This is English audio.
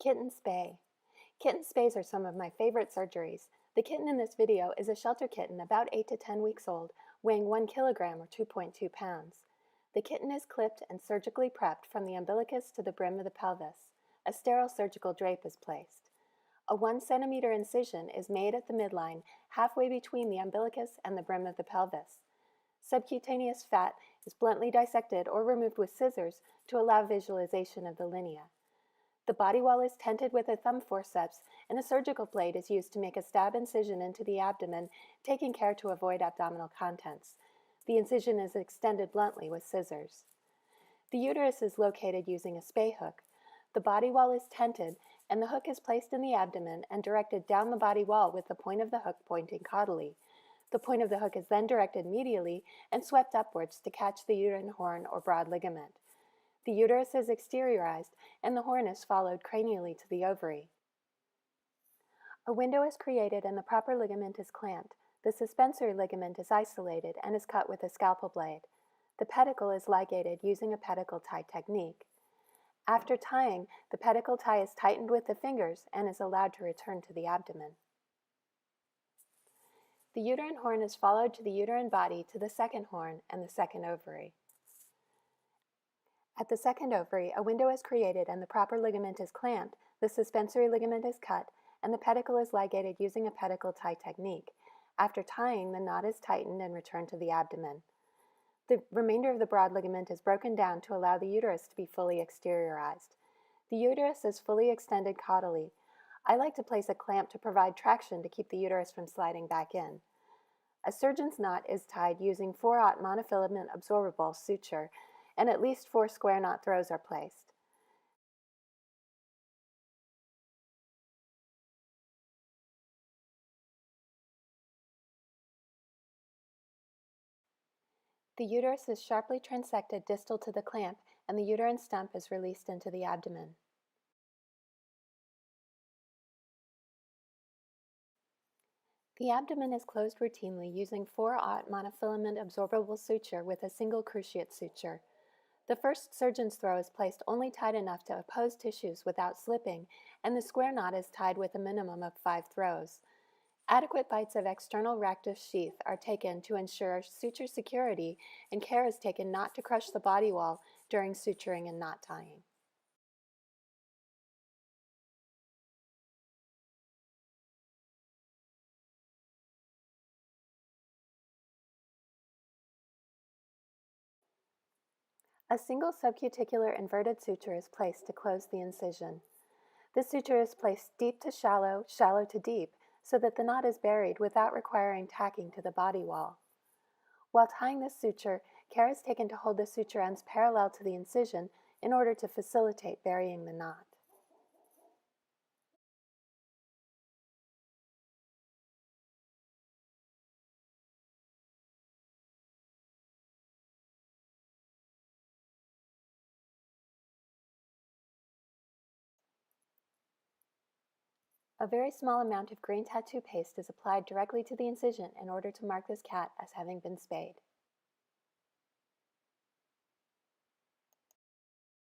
Kitten spay. Kitten spays are some of my favorite surgeries. The kitten in this video is a shelter kitten about 8 to 10 weeks old, weighing 1 kilogram or 2.2 pounds. The kitten is clipped and surgically prepped from the umbilicus to the brim of the pelvis. A sterile surgical drape is placed. A 1 centimeter incision is made at the midline, halfway between the umbilicus and the brim of the pelvis. Subcutaneous fat is bluntly dissected or removed with scissors to allow visualization of the linea. The body wall is tented with a thumb forceps, and a surgical blade is used to make a stab incision into the abdomen, taking care to avoid abdominal contents. The incision is extended bluntly with scissors. The uterus is located using a spay hook. The body wall is tented, and the hook is placed in the abdomen and directed down the body wall with the point of the hook pointing caudally. The point of the hook is then directed medially and swept upwards to catch the uterine horn or broad ligament. The uterus is exteriorized, and the horn is followed cranially to the ovary. A window is created and the proper ligament is clamped. The suspensory ligament is isolated and is cut with a scalpel blade. The pedicle is ligated using a pedicle tie technique. After tying, the pedicle tie is tightened with the fingers and is allowed to return to the abdomen. The uterine horn is followed to the uterine body to the second horn and the second ovary. At the second ovary, a window is created and the proper ligament is clamped, the suspensory ligament is cut, and the pedicle is ligated using a pedicle tie technique. After tying, the knot is tightened and returned to the abdomen. The remainder of the broad ligament is broken down to allow the uterus to be fully exteriorized. The uterus is fully extended caudally. I like to place a clamp to provide traction to keep the uterus from sliding back in. A surgeon's knot is tied using 4/0 monofilament absorbable suture, and at least 4 square knot throws are placed. The uterus is sharply transected distal to the clamp, and the uterine stump is released into the abdomen. The abdomen is closed routinely using 4/0 monofilament absorbable suture with a single cruciate suture. The first surgeon's throw is placed only tight enough to oppose tissues without slipping, and the square knot is tied with a minimum of 5 throws. Adequate bites of external rectus sheath are taken to ensure suture security, and care is taken not to crush the body wall during suturing and knot tying. A single subcuticular inverted suture is placed to close the incision. This suture is placed deep to shallow, shallow to deep, so that the knot is buried without requiring tacking to the body wall. While tying this suture, care is taken to hold the suture ends parallel to the incision in order to facilitate burying the knot. A very small amount of green tattoo paste is applied directly to the incision in order to mark this cat as having been spayed.